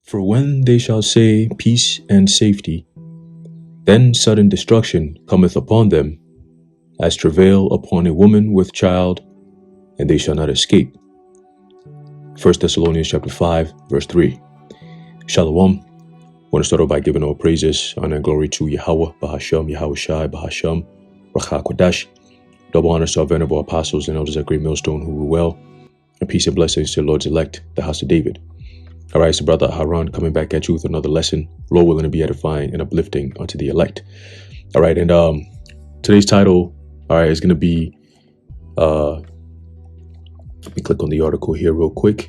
For when they shall say peace and safety, then sudden destruction cometh upon them, as travail upon a woman with child, and they shall not escape. 1 Thessalonians chapter 5, verse 3. Shalom. I want to start off by giving all praises, honor, and glory to Yahweh, Bahashem, Yahweh Shai, Bahashem, Racha Kodash. Double honors to our venerable apostles and elders at Great Millstone who rule well, and peace and blessings to the Lord's elect, the house of David. All right, so Brother Haran coming back at you with another lesson, Lord willing to be edifying and uplifting unto the elect. All right, and today's title, all right, is going to be, let me click on the article here real quick.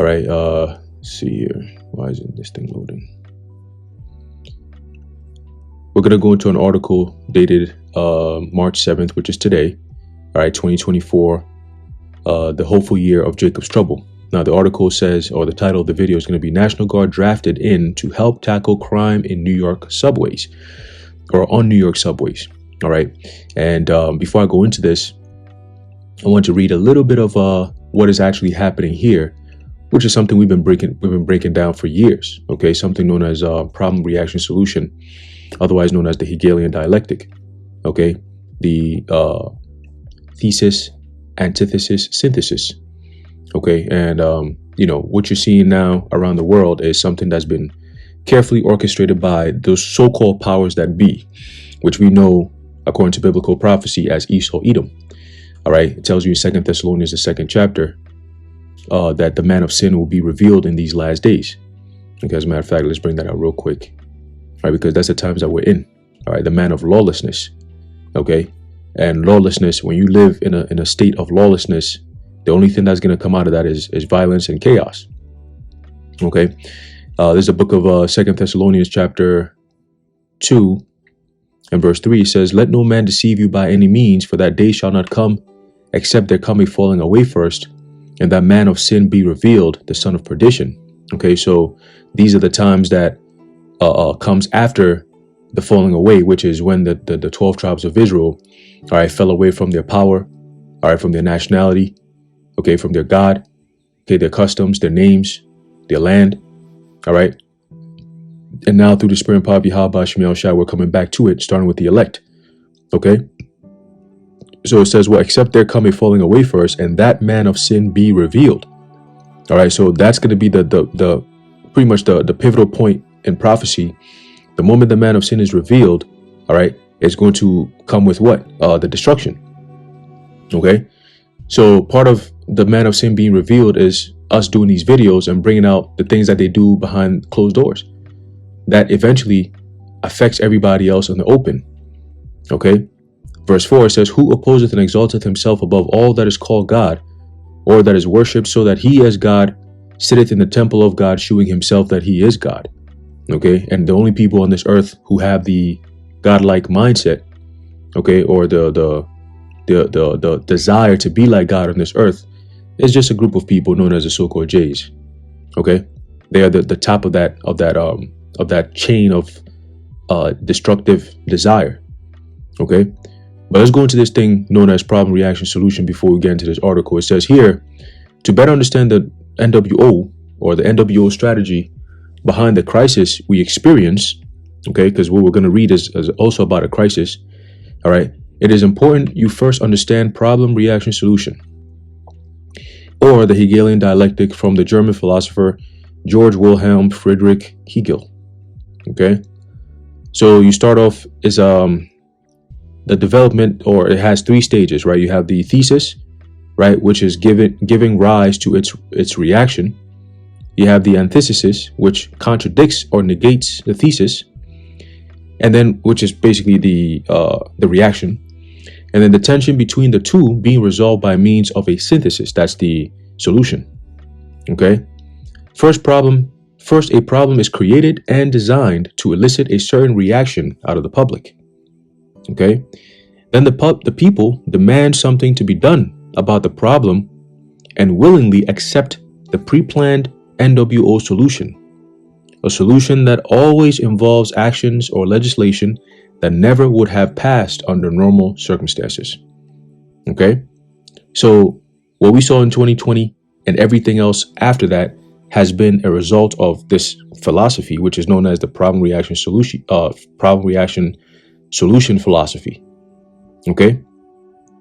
All right, let's see here. Why isn't this thing loading? We're going to go into an article dated March 7th, which is today, all right, 2024, the hopeful year of Jacob's trouble. Now, the article says, or the title of the video is going to be National Guard drafted in to help tackle crime in New York subways, or on New York subways. All right. And before I go into this, I want to read a little bit of what is actually happening here, which is something we've been breaking down for years. OK, something known as problem, reaction, solution, otherwise known as the Hegelian dialectic. OK, the thesis, antithesis, synthesis. Okay, and what you're seeing now around the world is something that's been carefully orchestrated by those so-called powers that be, which we know, according to biblical prophecy, as Esau, Edom. All right, it tells you in 2 Thessalonians, the 2nd chapter, that the man of sin will be revealed in these last days. Okay, as a matter of fact, let's bring that out real quick. All right, because that's the times that we're in. All right, the man of lawlessness. Okay, and lawlessness, when you live in a state of lawlessness, the only thing that's going to come out of that is violence and chaos. Okay. There's a book of 2 Thessalonians chapter 2 and verse 3 says, "Let no man deceive you by any means, for that day shall not come, except there come a falling away first, and that man of sin be revealed, the son of perdition." Okay. So these are the times that comes after the falling away, which is when the 12 tribes of Israel, all right, fell away from their power, all right, from their nationality, okay, from their God, okay, their customs, their names, their land, all right? And now through the spirit and power of Yahweh Shemiel Shai, we're coming back to it, starting with the elect, okay? So it says, well, except there come a falling away first, and that man of sin be revealed. All right, so that's going to be the pretty much the pivotal point in prophecy. The moment the man of sin is revealed, all right, it's going to come with what? The destruction, okay? So part of the man of sin being revealed is us doing these videos and bringing out the things that they do behind closed doors that eventually affects everybody else in the open. Okay. Verse 4 says, "Who opposeth and exalteth himself above all that is called God, or that is worshipped, so that he as God sitteth in the temple of God, shewing himself that he is God." Okay. And the only people on this earth who have the godlike mindset, okay, or the desire to be like God on this earth is just a group of people known as the so-called Jays. Okay, they are the top of that chain of destructive desire. Okay, but let's go into this thing known as problem, reaction, solution before we get into this article. It says here, to better understand the NWO or the NWO strategy behind the crisis we experience. Okay, because what we're going to read is also about a crisis. All right. It is important you first understand problem, reaction, solution, or the Hegelian dialectic from the German philosopher George Wilhelm Friedrich Hegel. Okay, so you start off is the development, or it has 3 stages, right? You have the thesis, right, which is giving rise to its reaction. You have the antithesis, which contradicts or negates the thesis, and then which is basically the reaction. And then the tension between the two being resolved by means of a synthesis. That's the solution. Okay. First, a problem is created and designed to elicit a certain reaction out of the public. Okay. Then the people demand something to be done about the problem and willingly accept the pre-planned NWO solution. A solution that always involves actions or legislation that never would have passed under normal circumstances. Okay, so what we saw in 2020 and everything else after that has been a result of this philosophy, which is known as the problem reaction solution philosophy. Okay,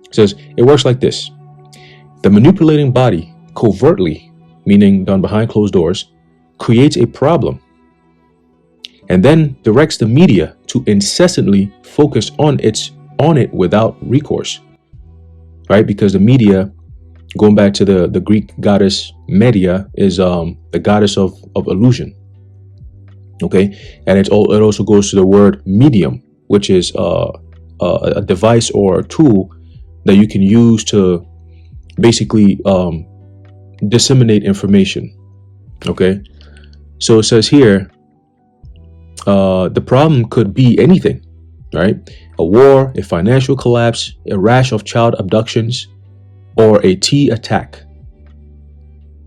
it says it works like this: the manipulating body covertly, meaning done behind closed doors, creates a problem and then directs the media to incessantly focus on it without recourse, right? Because the media, going back to the Greek goddess Media, is the goddess of illusion. Okay, and it also goes to the word medium, which is a device or a tool that you can use to basically disseminate information. Okay, so it says here, the problem could be anything, right? A war, a financial collapse, a rash of child abductions, or a T attack.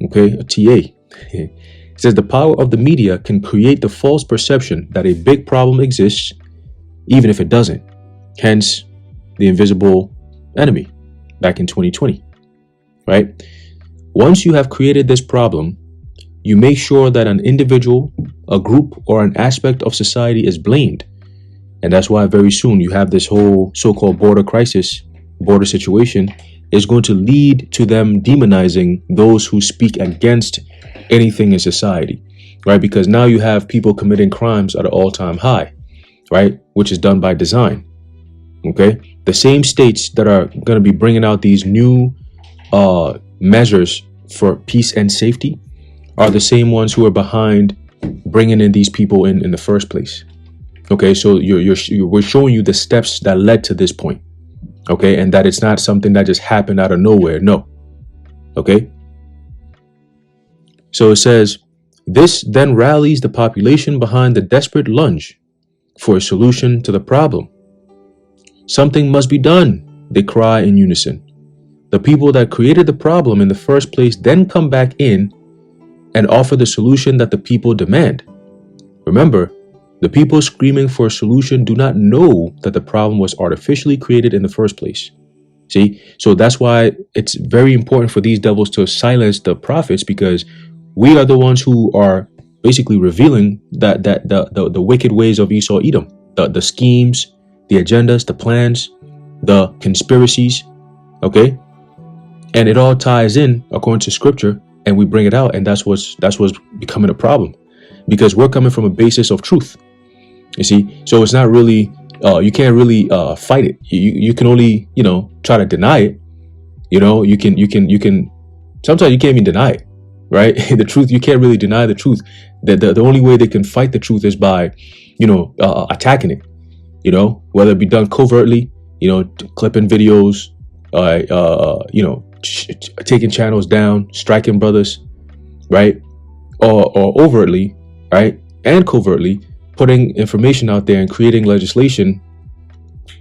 Okay, a TA. It says the power of the media can create the false perception that a big problem exists, even if it doesn't. Hence, the invisible enemy back in 2020, right? Once you have created this problem, you make sure that an individual, a group, or an aspect of society is blamed. And that's why very soon you have this whole so-called border situation is going to lead to them demonizing those who speak against anything in society, right? Because now you have people committing crimes at an all-time high, right? Which is done by design. Okay, the same states that are going to be bringing out these new measures for peace and safety are the same ones who are behind bringing in these people in the first place. Okay, so we're showing you the steps that led to this point. Okay, and that it's not something that just happened out of nowhere. No. Okay. So it says, this then rallies the population behind the desperate lunge for a solution to the problem. Something must be done, they cry in unison. The people that created the problem in the first place then come back in and offer the solution that the people demand. Remember, the people screaming for a solution do not know that the problem was artificially created in the first place. See, so that's why it's very important for these devils to silence the prophets, because we are the ones who are basically revealing that the wicked ways of Esau Edom, the schemes, the agendas, the plans, the conspiracies. Okay, and it all ties in according to scripture, and we bring it out, and that's what's becoming a problem, because we're coming from a basis of truth. You see, so it's not really you can't really fight it. You can only try to deny it. You can sometimes you can't even deny it, right? The truth, you can't really deny the truth. The only way they can fight the truth is by attacking it. Whether it be done covertly, clipping videos, taking channels down, striking brothers, right? Or overtly, right? And covertly putting information out there and creating legislation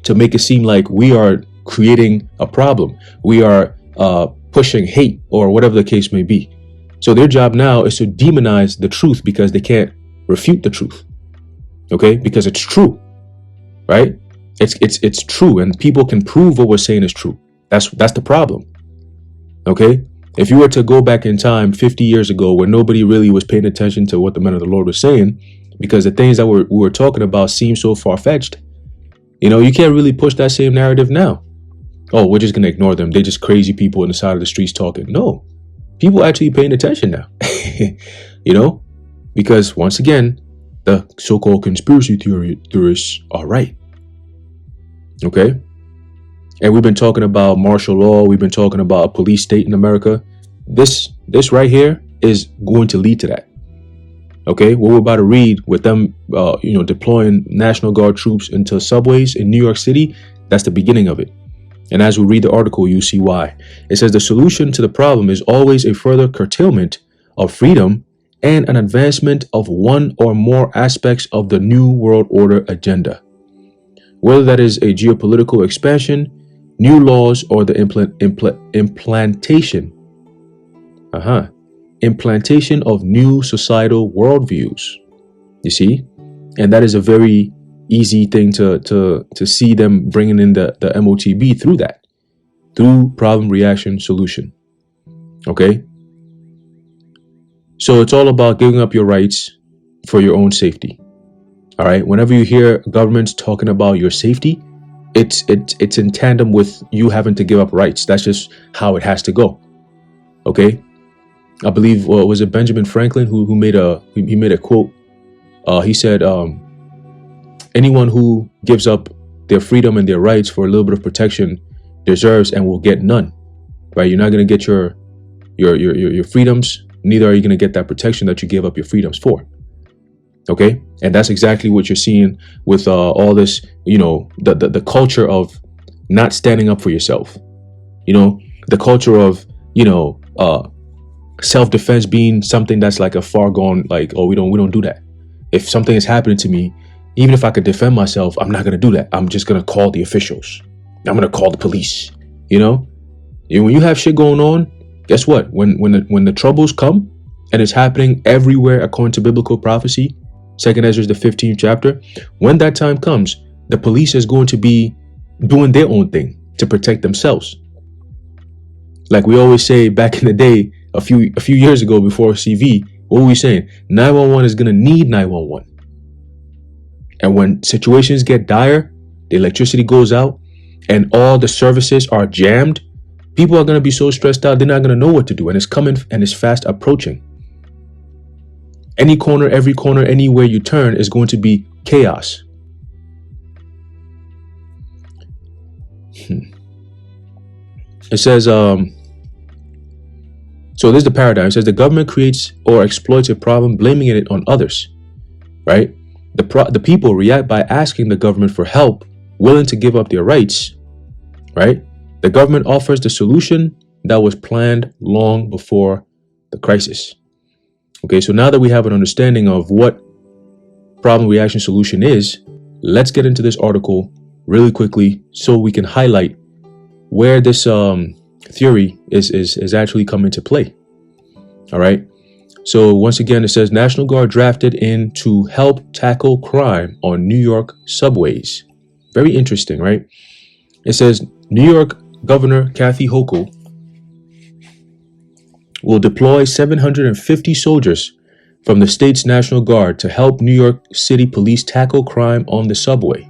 to make it seem like we are creating a problem. We are pushing hate or whatever the case may be. So their job now is to demonize the truth because they can't refute the truth. Okay? Because it's true, right? It's true, and people can prove what we're saying is true. That's the problem. Okay? If you were to go back in time 50 years ago where nobody really was paying attention to what the men of the Lord was saying, because the things that we were talking about seem so far-fetched, you can't really push that same narrative now. Oh, we're just going to ignore them. They're just crazy people on the side of the streets talking. No, people actually paying attention now, because once again, the so-called conspiracy theorists are right. Okay. And we've been talking about martial law. We've been talking about a police state in America. This right here is going to lead to that. Okay, what we're about to read with them, deploying National Guard troops into subways in New York City, that's the beginning of it. And as we read the article, you see why. It says the solution to the problem is always a further curtailment of freedom and an advancement of one or more aspects of the New World Order agenda. Whether that is a geopolitical expansion, new laws, or the implantation of new societal worldviews. You see, and that is a very easy thing to see them bringing in the MOTB through problem reaction solution. Okay, So it's all about giving up your rights for your own safety. All right. Whenever you hear governments talking about your safety, it's in tandem with you having to give up rights. That's just how it has to go. Okay. I believe was it Benjamin Franklin who made a quote. He said, anyone who gives up their freedom and their rights for a little bit of protection deserves and will get none. Right? You're not going to get your freedoms. Neither are you going to get that protection that you gave up your freedoms for. Okay, and that's exactly what you're seeing with all this. The culture of not standing up for yourself. The culture of self-defense being something that's like a far gone, like, oh, we don't do that. If something is happening to me, even if I could defend myself, I'm not going to do that. I'm just going to call the officials. I'm going to call the police. When you have shit going on, guess what? When the troubles come, and it's happening everywhere according to biblical prophecy, 2nd Ezra, the 15th chapter, when that time comes, the police is going to be doing their own thing to protect themselves. Like we always say back in the day, a few years ago before CV, what were we saying? 911 is going to need 911. And when situations get dire, the electricity goes out and all the services are jammed, people are going to be so stressed out, they're not going to know what to do. And it's coming and it's fast approaching. Any corner, every corner, anywhere you turn is going to be chaos. It says, so this is the paradigm. It says the government creates or exploits a problem, blaming it on others, right? The people react by asking the government for help, willing to give up their rights, right? The government offers the solution that was planned long before the crisis. Okay, so now that we have an understanding of what problem reaction solution is, let's get into this article really quickly so we can highlight where this theory is actually coming to play. All right. So once again, it says National Guard drafted in to help tackle crime on New York subways. Very interesting, right? It says New York Governor Kathy Hochul will deploy 750 soldiers from the state's National Guard to help New York City police tackle crime on the subway.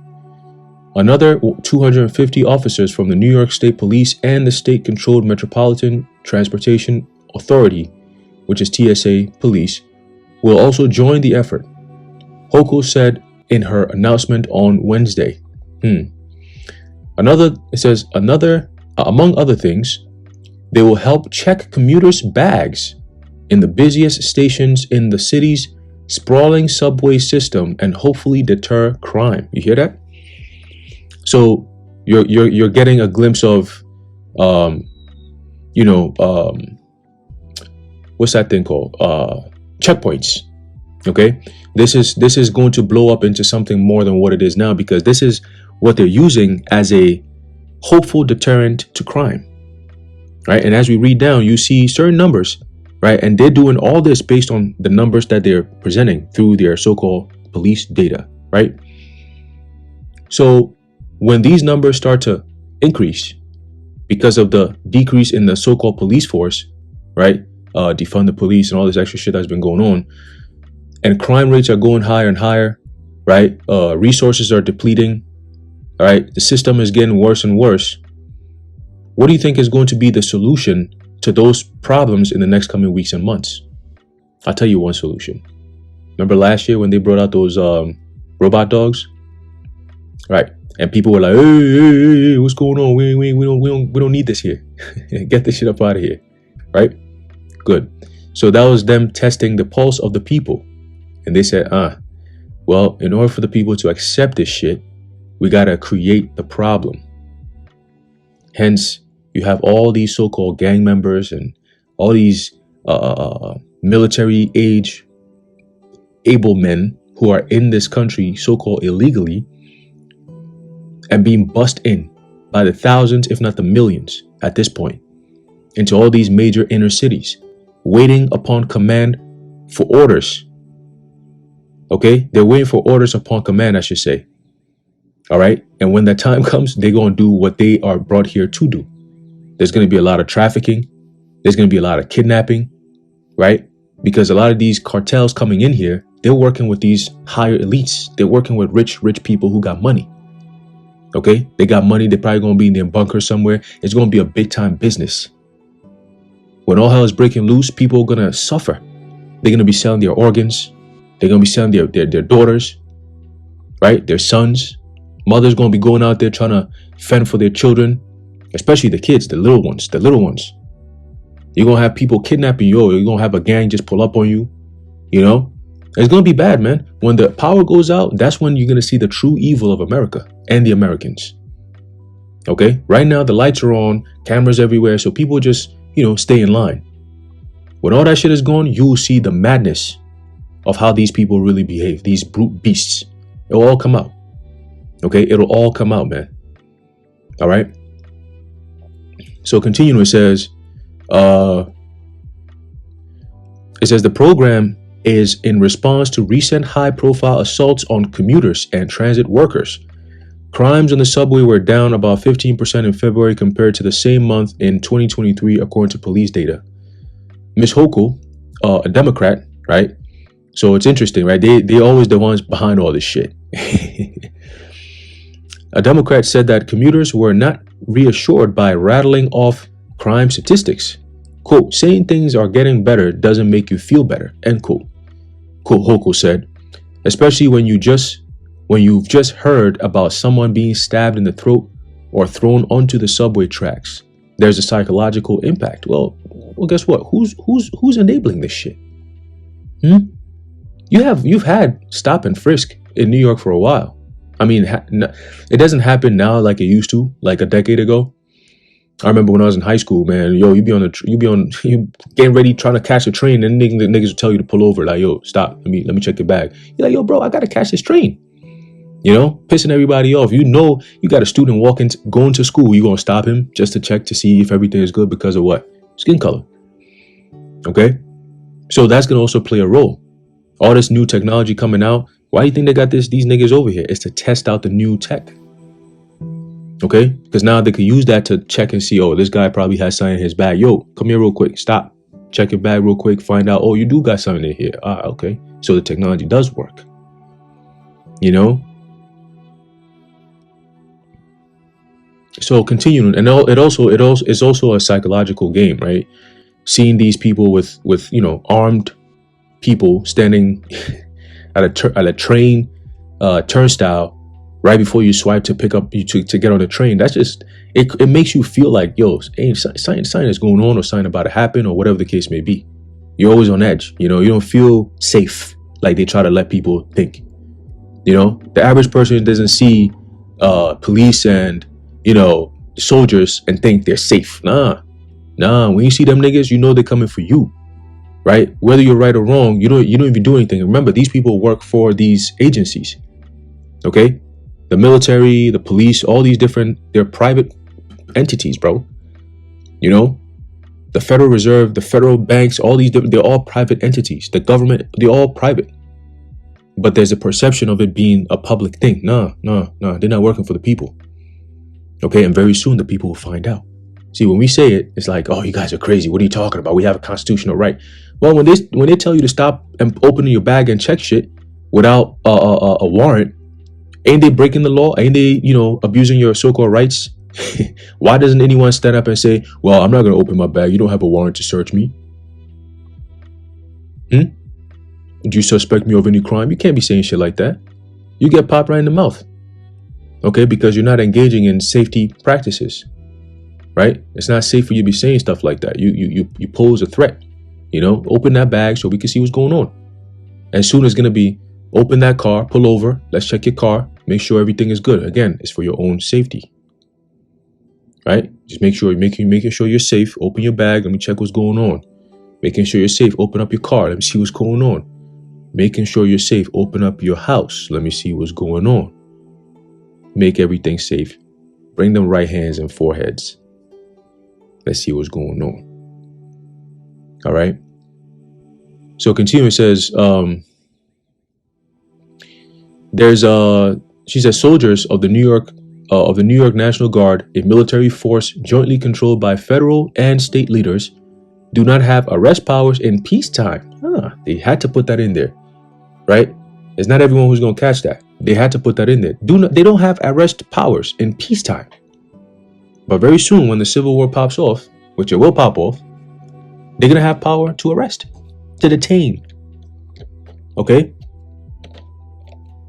Another 250 officers from the New York State Police and the state-controlled Metropolitan Transportation Authority, which is TSA police, will also join the effort, Hochul said in her announcement on Wednesday. Among other things, they will help check commuters' bags in the busiest stations in the city's sprawling subway system and hopefully deter crime. You hear that? So you're getting a glimpse of, what's that thing called? Checkpoints. Okay, this is going to blow up into something more than what it is now, because this is what they're using as a hopeful deterrent to crime. Right, and as we read down, you see certain numbers, right, and they're doing all this based on the numbers that they're presenting through their so-called police data, right? So when these numbers start to increase because of the decrease in the so-called police force, right, defund the police and all this extra shit that's been going on, and crime rates are going higher and higher, right, resources are depleting, all right, the system is getting worse and worse. What do you think is going to be the solution to those problems in the next coming weeks and months? I'll tell you one solution. Remember last year when they brought out those robot dogs, right? And people were like, "Hey, what's going on? We don't need this here. Get this shit up out of here," right? Good. So that was them testing the pulse of the people, and they said, well, in order for the people to accept this shit, we gotta create the problem. Hence, you have all these so-called gang members and all these military age able men who are in this country so-called illegally and being bussed in by the thousands, if not the millions at this point, into all these major inner cities, waiting upon command for orders. Okay? They're waiting for orders upon command, I should say. All right? And when that time comes, they're going to do what they are brought here to do. There's going to be a lot of trafficking. There's going to be a lot of kidnapping, right? because a lot of these cartels coming in here, they're working with these higher elites. They're working with rich people who got money. Okay, they got money. They're probably going to be in their bunker somewhere. It's going to be a big time business. When all hell is breaking loose, people are going to suffer. They're going to be selling their organs. They're going to be selling their daughters, right? Their sons. Mothers going to be going out there trying to fend for their children, especially the kids, the little ones. You're going to have people kidnapping you. You're going to have a gang just pull up on you. You know, it's going to be bad, man. When the power goes out, that's when you're going to see the true evil of America and the Americans. Okay, right now the lights are on, cameras everywhere, so people just, stay in line. When all that shit is gone, you will see the madness of how these people really behave, these brute beasts. It'll all come out. Okay, it'll all come out, man. All right. So continuing, it says the program is in response to recent high-profile assaults on commuters and transit workers. Crimes on the subway were down about 15% in February compared to the same month in 2023, according to police data. Ms. Hochul, a Democrat, right? So it's interesting, right? They always the ones behind all this shit. A Democrat said that commuters were not reassured by rattling off crime statistics. Quote, saying things are getting better doesn't make you feel better, end quote. Quote, Hochul said, especially when you've just heard about someone being stabbed in the throat or thrown onto the subway tracks. There's a psychological impact. Well, guess what? Who's enabling this shit? You've had stop and frisk in New York for a while. I mean, it doesn't happen now like it used to, like a decade ago. I remember when I was in high school, man. Yo, you getting ready trying to catch a train, and niggas will tell you to pull over. Like, yo, stop. Let me check your bag. You're like, yo, bro, I gotta catch this train. Pissing everybody off. You got a student going to school. You gonna stop him just to check to see if everything is good because of what? Skin color. Okay, so that's gonna also play a role. All this new technology coming out. Why do you think they got these niggas over here? It's to test out the new tech. Okay, because now they could use that to check and see, oh, this guy probably has something in his bag. Yo, come here real quick. Stop. Check your bag real quick. Find out, oh, you do got something in here. Okay. So the technology does work. So continuing, and it's also a psychological game, right? Seeing these people with armed people standing at a train turnstile right before you swipe to pick up to get on the train. That's just it makes you feel like, yo, ain't something is going on or something about to happen or whatever the case may be. You're always on edge. You don't feel safe like they try to let people think. The average person doesn't see police and soldiers and think they're safe. Nah. When you see them niggas, they're coming for you, right? Whether you're right or wrong, you don't even do anything. Remember, these people work for these agencies. Okay, the military, the police, all these they're private entities, bro. The Federal Reserve, the federal banks, all these they're all private entities. The government, they're all private. But there's a perception of it being a public thing. No, they're not working for the people. Okay, and very soon the people will find out. See, when we say it, it's like, oh, you guys are crazy. What are you talking about? We have a constitutional right. Well, when they tell you to stop and opening your bag and check shit without a warrant, ain't they breaking the law? Ain't they, abusing your so-called rights? Why doesn't anyone stand up and say, well, I'm not going to open my bag. You don't have a warrant to search me. Do you suspect me of any crime? You can't be saying shit like that. You get popped right in the mouth. Okay, because you're not engaging in safety practices, right? It's not safe for you to be saying stuff like that. You pose a threat. Open that bag so we can see what's going on. And soon it's gonna be open that car, pull over, let's check your car, make sure everything is good. Again, it's for your own safety, right? Just making sure you're safe. Open your bag, let me check what's going on. Making sure you're safe. Open up your car, let me see what's going on. Making sure you're safe. Open up your house, let me see what's going on. Make everything safe. Bring them right hands and foreheads. Let's see what's going on. All right. So continuing, says, she says soldiers of the New York National Guard, a military force jointly controlled by federal and state leaders, do not have arrest powers in peacetime. They had to put that in there, right? It's not everyone who's going to catch that. They had to put that in there. They don't have arrest powers in peacetime. But very soon, when the Civil War pops off, which it will pop off, they're going to have power to arrest, to detain. Okay?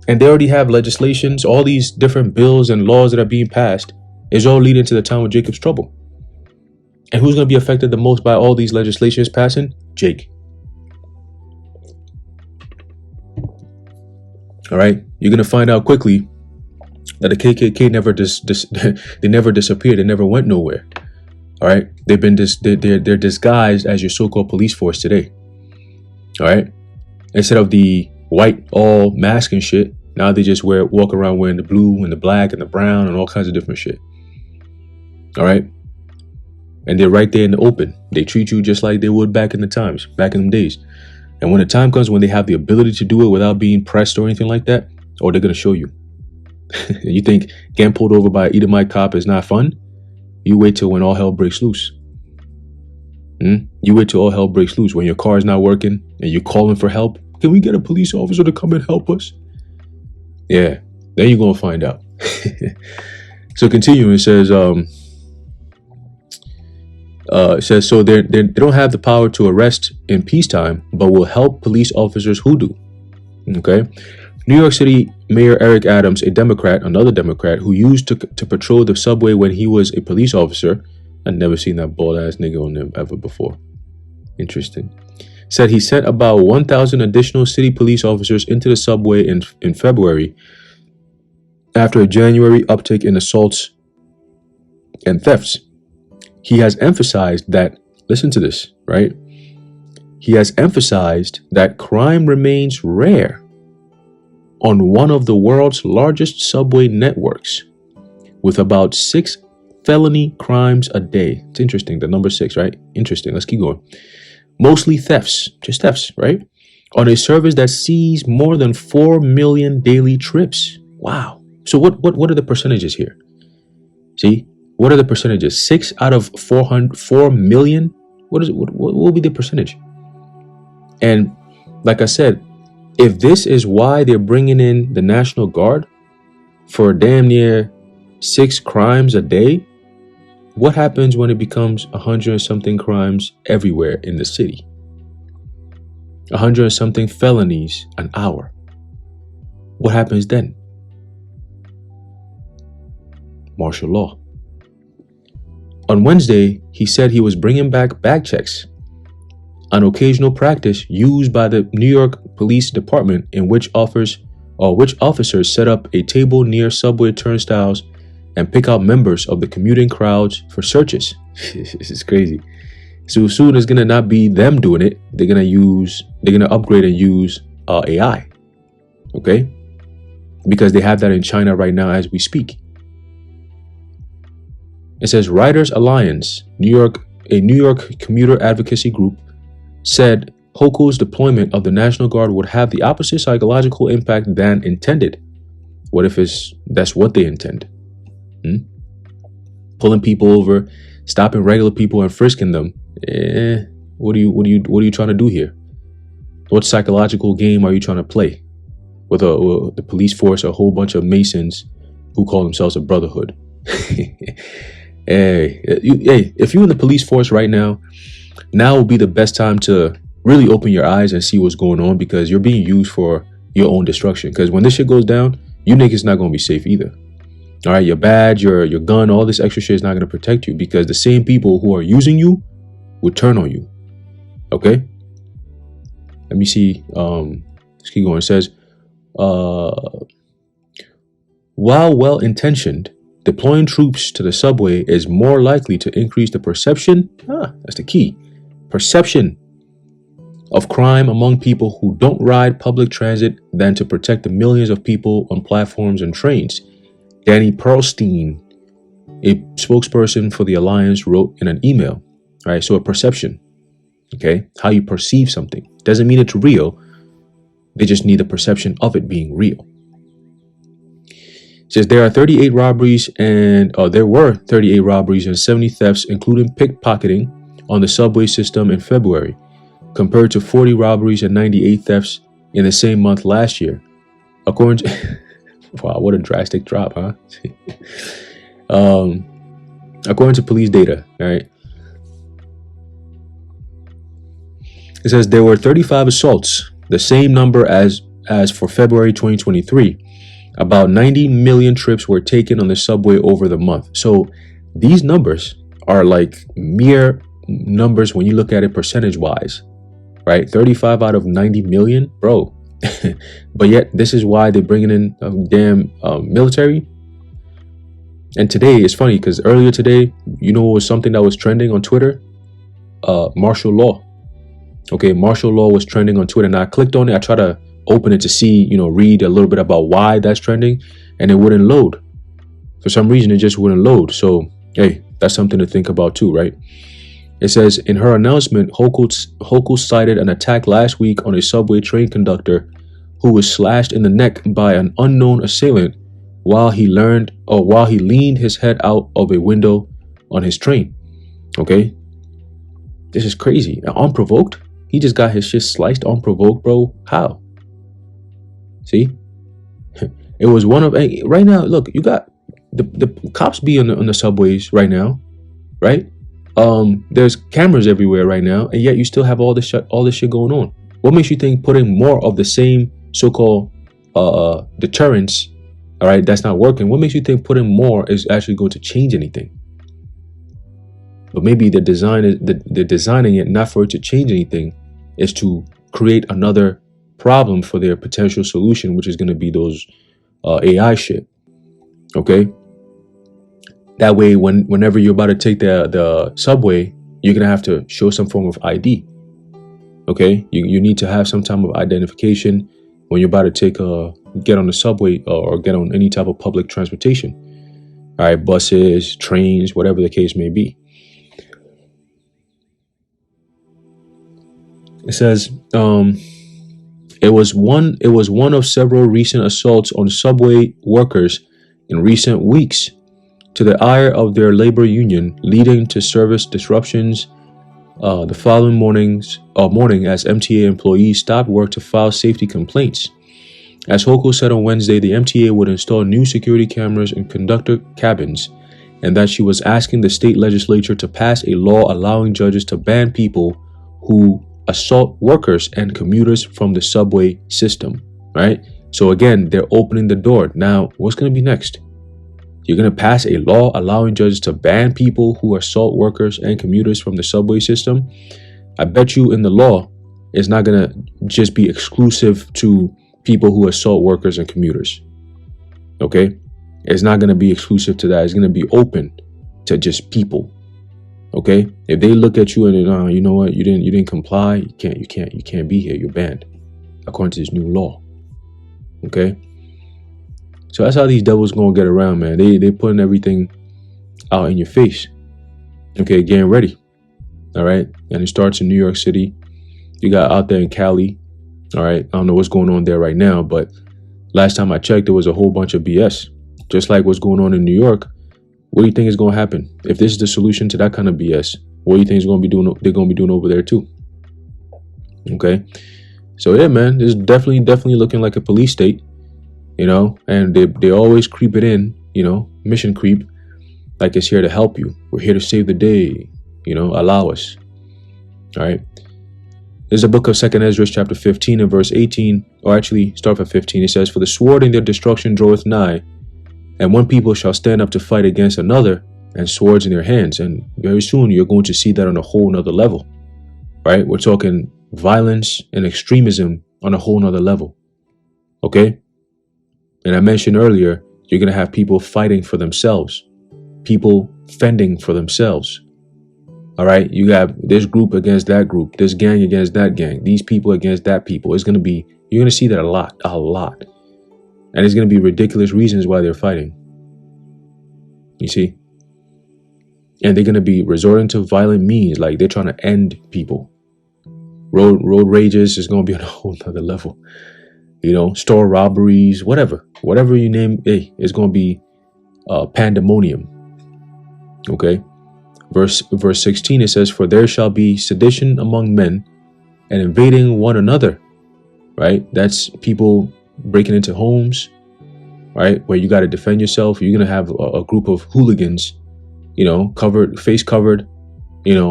And they already have legislations, all these different bills and laws that are being passed is all leading to the time of Jacob's trouble. And who's going to be affected the most by all these legislations passing? Jake. All right? You're going to find out quickly that the KKK never they never disappeared. They never went nowhere. All right? They're disguised as your so-called police force today. All right? Instead of the white all mask and shit, now they just walk around wearing the blue and the black and the brown and all kinds of different shit. All right? And they're right there in the open. They treat you just like they would back in them days. And when the time comes when they have the ability to do it without being pressed or anything like that, they're going to show you. You think getting pulled over by an Edomite cop is not fun? You wait till when all hell breaks loose. You wait till all hell breaks loose when your car is not working and you're calling for help. Can we get a police officer to come and help us? Yeah, then you're going to find out. So continuing, it says, so they don't have the power to arrest in peacetime, but will help police officers who do. Okay. New York City Mayor Eric Adams, another Democrat who used to patrol the subway when he was a police officer. I'd never seen that bald ass nigga on them ever before. Interesting. Said he sent about 1,000 additional city police officers into the subway in February after a January uptick in assaults and thefts. He has emphasized that, listen to this, right? He has emphasized that crime remains rare on one of the world's largest subway networks, with about 6 felony crimes a day. It's interesting, the number 6, right? Interesting. Let's keep going. Mostly thefts, just thefts, right? On a service that sees more than 4 million daily trips. Wow. So what are the percentages here? See? What are the percentages? 6 out of 4 million? What will be the percentage? And like I said, if this is why they're bringing in the National Guard for damn near 6 crimes a day, what happens when it becomes 100 and something crimes everywhere in the city? 100 and something felonies an hour. What happens then? Martial law. On Wednesday, he said he was bringing back bag checks, an occasional practice used by the New York Police Department in which officers set up a table near subway turnstiles and pick out members of the commuting crowds for searches. This is crazy. So soon it's gonna not be them doing it. They're gonna upgrade and use AI. Okay? Because they have that in China right now as we speak. It says Riders Alliance, a New York commuter advocacy group, said Hochul's deployment of the National Guard would have the opposite psychological impact than intended. What if that's what they intend? Pulling people over, stopping regular people and frisking them. What are you trying to do here? What psychological game are you trying to play with the police force, a whole bunch of Masons who call themselves a brotherhood? Hey, if you're in the police force right now will be the best time to really open your eyes and see what's going on, because you're being used for your own destruction. Because when this shit goes down, you niggas not going to be safe either. All right, your badge, your gun, all this extra shit is not going to protect you, because the same people who are using you would turn on you. Okay? Let me see. Let's keep going. It says, while well-intentioned, deploying troops to the subway is more likely to increase the perception, that's the key, perception of crime among people who don't ride public transit than to protect the millions of people on platforms and trains. Danny Pearlstein, a spokesperson for the Alliance, wrote in an email. All right, so a perception, okay, how you perceive something. Doesn't mean it's real. They just need the perception of it being real. It says there were 38 robberies and 70 thefts, including pickpocketing, on the subway system in February, compared to 40 robberies and 98 thefts in the same month last year. According to wow, what a drastic drop, huh? According to police data, all right, it says there were 35 assaults, the same number as for February 2023. About 90 million trips were taken on the subway over the month. So these numbers are like mere numbers when you look at it percentage wise, right? 35 out of 90 million, bro. But yet this is why they're bringing in a damn military. And today it's funny because earlier today, you know, what was something that was trending on Twitter? Martial law. Okay, martial law was trending on Twitter, and I clicked on it. I tried to open it to see, you know, read a little bit about why that's trending, and it wouldn't load. For some reason, it just wouldn't load. So, hey, that's something to think about too, right? It says, in her announcement, Hochul cited an attack last week on a subway train conductor who was slashed in the neck by an unknown assailant while he leaned his head out of a window on his train. Okay? This is crazy. Unprovoked? He just got his shit sliced unprovoked, bro. How? See? It was one of... Right now, look, you got... The cops be on the subways right now, right? There's cameras everywhere right now, and yet you still have all this shit going on. What makes you think putting more of the same so-called deterrence, all right, that's not working? What makes you think putting more is actually going to change anything? But maybe they're designing it not for it to change anything, is to create another problem for their potential solution, which is going to be those AI shit. Okay. That way, whenever you're about to take the subway, you're gonna have to show some form of ID. Okay, you need to have some type of identification when you're about to get on the subway or get on any type of public transportation. All right, buses, trains, whatever the case may be. It says it was one of several recent assaults on subway workers in recent weeks, to the ire of their labor union, leading to service disruptions the following morning as MTA employees stopped work to file safety complaints. As Hochul said on Wednesday, the MTA would install new security cameras in conductor cabins, and that she was asking the state legislature to pass a law allowing judges to ban people who assault workers and commuters from the subway system, right? So again, they're opening the door. Now, what's going to be next? You're going to pass a law allowing judges to ban people who assault workers and commuters from the subway system. I bet you in the law, it's not going to just be exclusive to people who assault workers and commuters. Okay? It's not going to be exclusive to that. It's going to be open to just people. Okay? If they look at you and you know what, you didn't comply, you can't be here. You're banned according to this new law. Okay? So that's how these devils gonna get around, man. They putting everything out in your face. Okay, getting ready. All right, and it starts in New York City. You got out there in Cali. All right, I don't know what's going on there right now, but last time I checked, there was a whole bunch of BS. Just like what's going on in New York. What do you think is gonna happen if this is the solution to that kind of BS? What do you think is gonna be doing? They're gonna be doing over there too. Okay, so yeah, man, this is definitely looking like a police state. You know, and they always creep it in, you know, mission creep, like it's here to help you. We're here to save the day, you know, allow us. All right. There's a book of 2nd Ezra chapter 15 and verse 18, or actually start at 15. It says, for the sword in their destruction draweth nigh, and one people shall stand up to fight against another, and swords in their hands. And very soon you're going to see that on a whole nother level, right? We're talking violence and extremism on a whole nother level. Okay. And I mentioned earlier, you're going to have people fighting for themselves, people fending for themselves. All right. You got this group against that group, this gang against that gang, these people against that people. You're going to see that a lot. And it's going to be ridiculous reasons why they're fighting. You see? And they're going to be resorting to violent means, like they're trying to end people. Road rages is going to be on a whole other level. You know, store robberies, whatever you name, hey, it's going to be pandemonium. Okay. Verse 16, it says, "For there shall be sedition among men, and invading one another." Right? That's people breaking into homes, right? Where you got to defend yourself. You're going to have a group of hooligans, covered, face covered,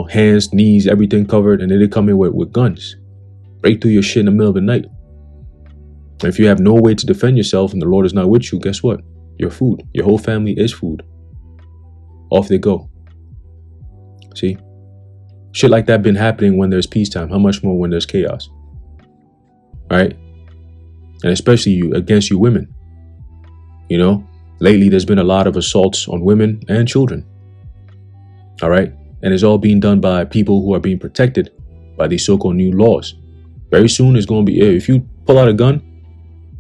hands, knees, everything covered. And then they come in with guns, break through your shit in the middle of the night. And if you have no way to defend yourself and the Lord is not with you, guess what? You're food. Your whole family is food. Off they go. See? Shit like that been happening when there's peacetime. How much more when there's chaos? Right? And especially against you women. Lately there's been a lot of assaults on women and children. All right? And it's all being done by people who are being protected by these so-called new laws. Very soon it's going to be, if you pull out a gun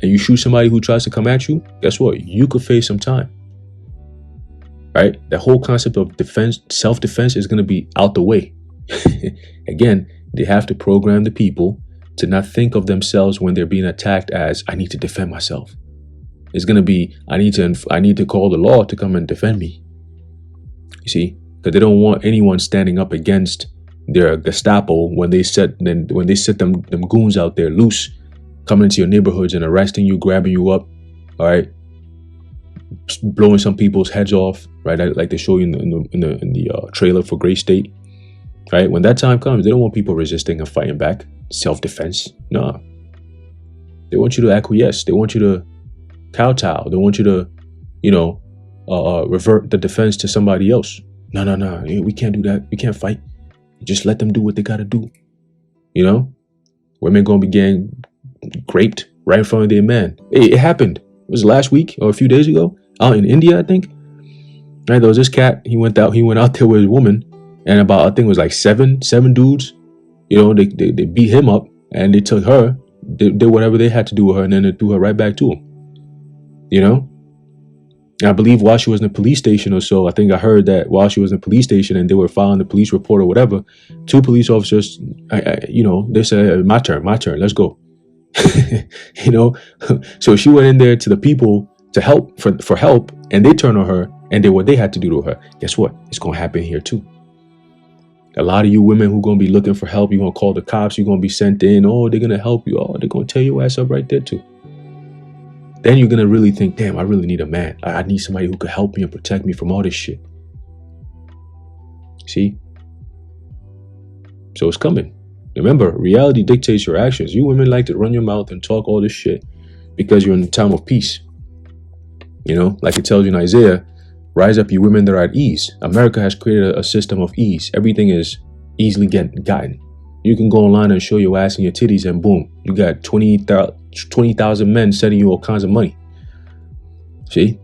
and you shoot somebody who tries to come at you, guess what? You could face some time. Right? The whole concept of defense, self-defense is going to be out the way. Again, they have to program the people to not think of themselves when they're being attacked as, I need to defend myself. It's going to be, I need to call the law to come and defend me. You see, because they don't want anyone standing up against their Gestapo when they set them goons out there loose, coming into your neighborhoods and arresting you, grabbing you up, all right, blowing some people's heads off, right? Like they show you in the trailer for Gray State, right? When that time comes, they don't want people resisting and fighting back, self-defense. No, they want you to acquiesce. They want you to kowtow. They want you to, revert the defense to somebody else. No, we can't do that. We can't fight. Just let them do what they gotta do. Women gonna be getting raped right in front of their man. Hey, it happened. It was last week or a few days ago out in India, I think. Right, there was this cat. He went out there with a woman, and about, I think it was like seven dudes. They beat him up, and they took her. They did whatever they had to do with her, and then they threw her right back to him. And I believe while she was in the police station or so, I think I heard that while she was in the police station and they were filing the police report or whatever, two police officers, they said, my turn, let's go. So she went in there to the people to help for help, and they turned on her and did what they had to do to her. Guess what? It's going to happen here too. A lot of you women who going to be looking for help, you're going to call the cops, you're going to be sent in. Oh, they're going to help you. Oh, they're going to tear your ass up right there too. Then you're going to really think, damn, I really need a man. I need somebody who could help me and protect me from all this shit. See? So it's coming. Remember, reality dictates your actions. You women like to run your mouth and talk all this shit because you're in a time of peace. Like it tells you in Isaiah, rise up, you women that are at ease. America has created a system of ease. Everything is easily gotten. You can go online and show your ass and your titties and boom, you got 20,000 men sending you all kinds of money. See?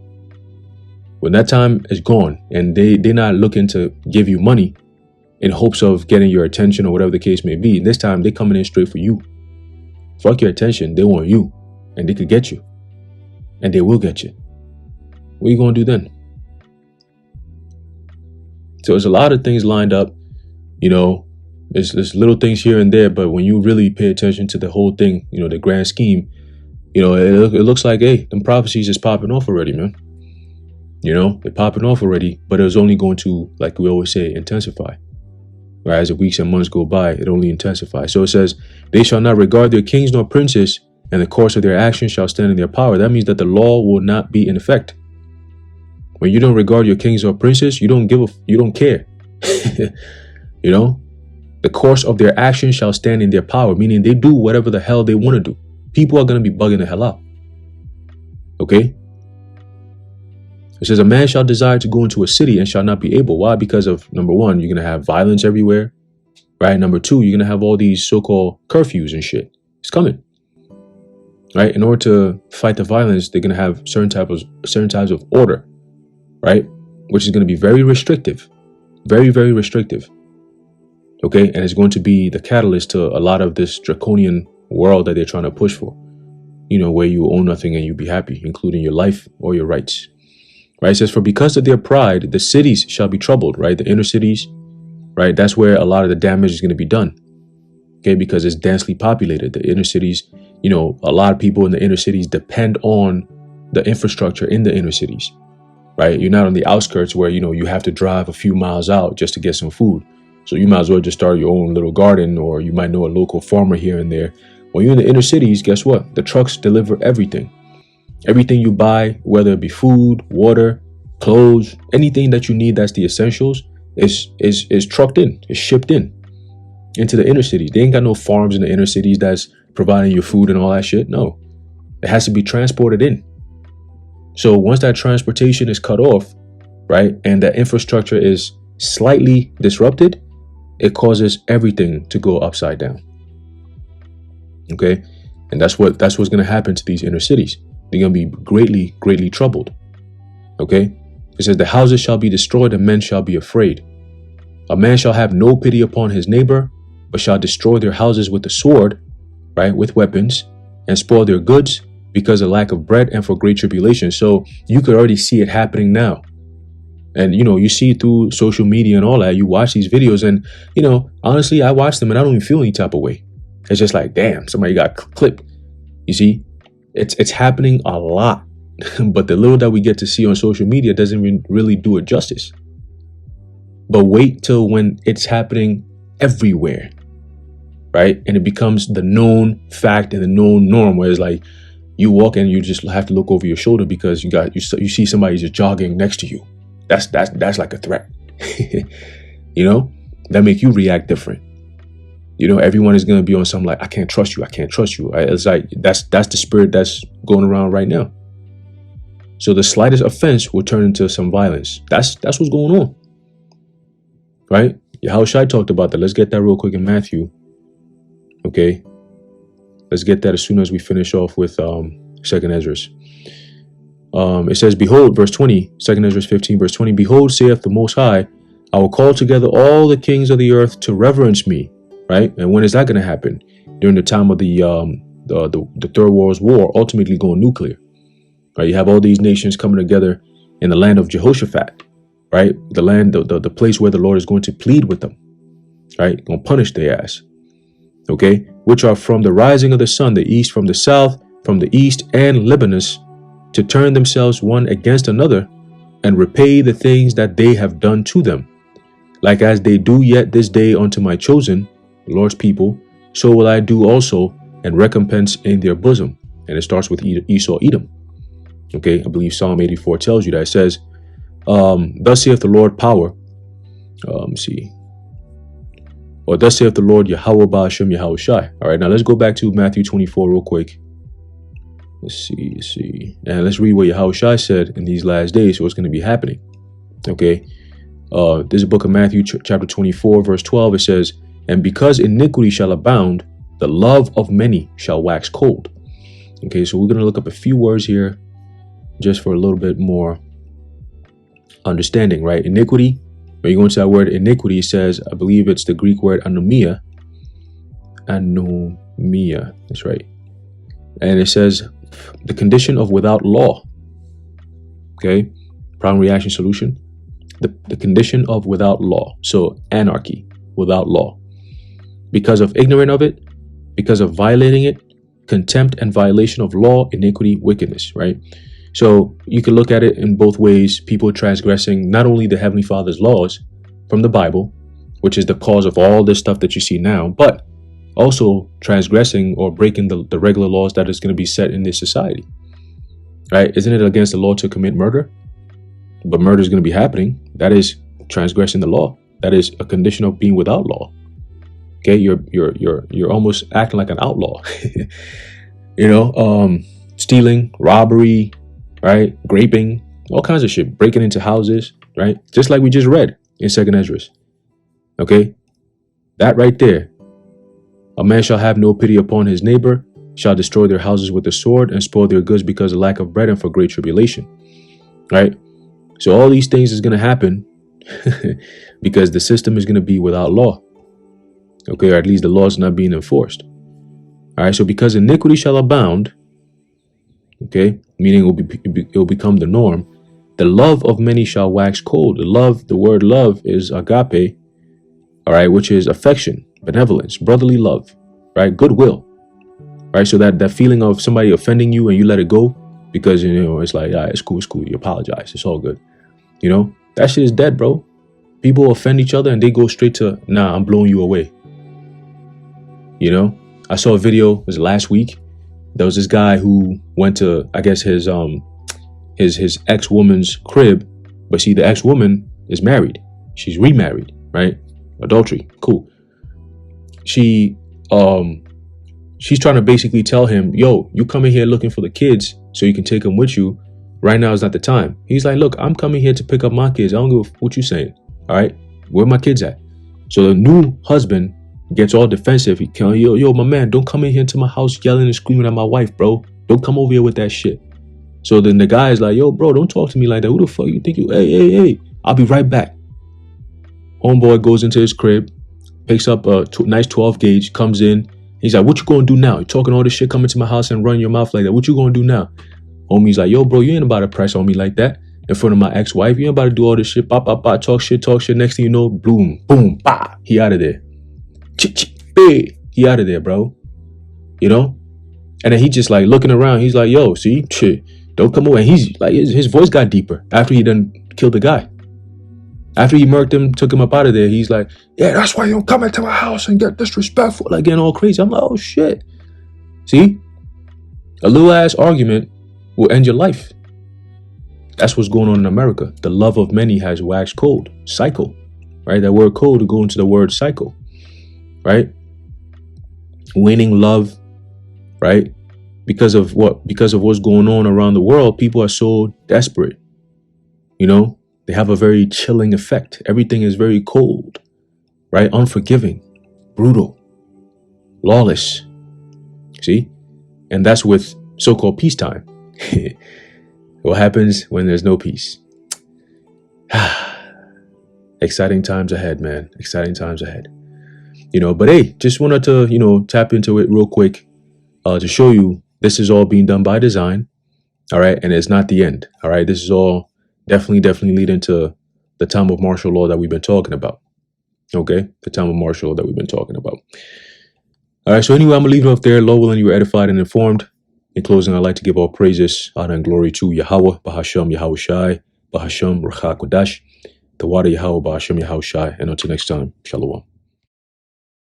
When that time is gone and they're not looking to give you money in hopes of getting your attention or whatever the case may be, this time they're coming in straight for you. Fuck your attention. They want you, and they could get you, and they will get you. What are you going to do then? So there's a lot of things lined up, there's little things here and there, but when you really pay attention to the whole thing, the grand scheme, it looks like, hey, them prophecies is popping off already, man. They're popping off already, but it was only going to, like we always say, intensify. Right? As the weeks and months go by, it only intensifies. So it says, they shall not regard their kings nor princes, and the course of their actions shall stand in their power. That means that the law will not be in effect. When you don't regard your kings or princes, you don't care. The course of their actions shall stand in their power, meaning they do whatever the hell they want to do. People are going to be bugging the hell out. Okay? It says, a man shall desire to go into a city and shall not be able. Why? Because of, number one, you're going to have violence everywhere. Right? Number two, you're going to have all these so-called curfews and shit. It's coming. Right? In order to fight the violence, they're going to have certain types of order. Right? Which is going to be very restrictive. Very, very restrictive. Okay? And it's going to be the catalyst to a lot of this draconian world that they're trying to push for. Where you own nothing and you be happy, including your life or your rights. Right? It says, for because of their pride, the cities shall be troubled. Right? The inner cities. Right? That's where a lot of the damage is going to be done. Okay? Because it's densely populated. The inner cities, a lot of people in the inner cities depend on the infrastructure in the inner cities. right? You're not on the outskirts where, you have to drive a few miles out just to get some food. So you might as well just start your own little garden, or you might know a local farmer here and there. When you're in the inner cities, guess what? The trucks deliver everything. Everything you buy, whether it be food, water, clothes, anything that you need that's the essentials, is trucked in, is shipped in into the inner cities. They ain't got no farms in the inner cities that's providing your food and all that shit. No, it has to be transported in. So once that transportation is cut off, right, and that infrastructure is slightly disrupted, it causes everything to go upside down. Okay, and that's what's going to happen to these inner cities. They're going to be greatly, greatly troubled. Okay, it says the houses shall be destroyed and men shall be afraid. A man shall have no pity upon his neighbor, but shall destroy their houses with the sword, right, with weapons, and spoil their goods because of lack of bread and for great tribulation. So you could already see it happening now. And, you see it through social media and all that. You watch these videos and, honestly, I watch them and I don't even feel any type of way. It's just like, damn, somebody got clipped. You see, it's happening a lot. But the little that we get to see on social media doesn't really do it justice. But wait till when it's happening everywhere, right? And it becomes the known fact and the known norm, where it's like you walk and you just have to look over your shoulder because you see somebody just jogging next to you. That's like a threat. That make you react different. Everyone is going to be on some like, I can't trust you. Right? It's like that's the spirit that's going around right now. So the slightest offense will turn into some violence. That's what's going on. Right? Yahushua talked about that. Let's get that real quick in Matthew. Okay. Let's get that as soon as we finish off with 2nd Ezra. It says, behold, verse 20, 2nd Ezra 15, verse 20, behold, saith the Most High, I will call together all the kings of the earth to reverence me. Right? And when is that going to happen? During the time of the Third World War, ultimately going nuclear. Right? You have all these nations coming together in the land of Jehoshaphat. Right? The land, the place where the Lord is going to plead with them. Right? Going to punish their ass. Okay? Which are from the rising of the sun, the east, from the south, from the east and Libanus, to turn themselves one against another and repay the things that they have done to them. Like as they do yet this day unto my chosen, the Lord's people, so will I do also, and recompense in their bosom. And it starts with Esau, Edom. Okay, I believe Psalm 84 tells you that. It says, thus saith the Lord power. Or thus saith the Lord Yahweh Ba'ashem Yahushai. All right, now let's go back to Matthew 24 real quick. Let's see. And let's read what Yahushai said in these last days, what's going to be happening. Okay, this is the book of Matthew, chapter 24, verse 12. It says, and because iniquity shall abound, the love of many shall wax cold. Okay, so we're going to look up a few words here just for a little bit more understanding, right? Iniquity, when you go into that word iniquity, it says, I believe it's the Greek word anomia. Anomia, that's right. And it says the condition of without law. Okay, problem, reaction, solution. The condition of without law. So anarchy, without law. Because of ignorant of it, because of violating it, contempt and violation of law, iniquity, wickedness, right? So you can look at it in both ways. People transgressing not only the Heavenly Father's laws from the Bible, which is the cause of all this stuff that you see now, but also transgressing or breaking the regular laws that is going to be set in this society, right? Isn't it against the law to commit murder? But murder is going to be happening. That is transgressing the law. That is a condition of being without law. Okay, you're almost acting like an outlaw. Stealing, robbery, right? Graping, all kinds of shit. Breaking into houses, right? Just like we just read in 2nd Ezra. Okay, that right there. A man shall have no pity upon his neighbor, shall destroy their houses with the sword and spoil their goods because of lack of bread and for great tribulation. Right? So all these things is going to happen because the system is going to be without law. Okay, or at least the law is not being enforced. All right, so because iniquity shall abound, okay, meaning it will become the norm, the love of many shall wax cold. The word love is agape, all right, which is affection, benevolence, brotherly love, right, goodwill, right? So that feeling of somebody offending you and you let it go because, you know, it's like, it's cool, it's cool. You apologize. It's all good. You know, that shit is dead, bro. People offend each other and they go straight to, nah, I'm blowing you away. You know, I saw a video, it was last week. There was this guy who went to, I guess, his ex-woman's crib, but see, the ex-woman is married. She's remarried, right? Adultery, cool. She's trying to basically tell him, yo, you coming here looking for the kids so you can take them with you. Right now is not the time. He's like, look, I'm coming here to pick up my kids. I don't give a what you saying. All right, where my kids at? So the new husband gets all defensive. He can, yo, my man, don't come in here to my house yelling and screaming at my wife, bro. Don't come over here with that shit. So then the guy is like, yo, bro, don't talk to me like that. Who the fuck you think you? Hey, I'll be right back. Homeboy goes into his crib, picks up a nice 12 gauge, comes in. He's like, what you gonna do now? You talking all this shit, coming to my house and running your mouth like that. What you gonna do now? Homie's like, yo, bro, you ain't about to press on me like that in front of my ex-wife. You ain't about to do all this shit. Bah, talk shit. Next thing you know, boom, boom, bah. He out of there. He out of there, bro. You know? And then he just like looking around. He's like, yo, see, shit, don't come away. And he's like, his voice got deeper after he done killed the guy. After he murked him, took him up out of there, he's like, yeah, that's why you don't come into my house and get disrespectful. Like getting all crazy. I'm like, oh shit. See? A little ass argument will end your life. That's what's going on in America. The love of many has waxed cold. Cycle. Right? That word cold to go into the word cycle. Right? Winning love. Right? Because of what? Because of what's going on around the world, people are so desperate. You know? They have a very chilling effect. Everything is very cold, right? Unforgiving, brutal, lawless. See? And that's with so-called peacetime. What happens when there's no peace? Exciting times ahead, man. Exciting times ahead. You know, but hey, just wanted to, you know, tap into it real quick to show you this is all being done by design. All right. And it's not the end. All right. This is all definitely lead into the time of martial law that we've been talking about. Okay, the time of martial law that we've been talking about. All right, so anyway, I'm gonna leave it off there. Lord willing, you were edified and informed. In closing, I'd like to give all praises, honor, and glory to Yahweh, Bahasham Yahweh Shai, Bahasham Ruach HaKodesh, the water Yahweh, Bahasham Yahweh Shai, and until next time, Shalom.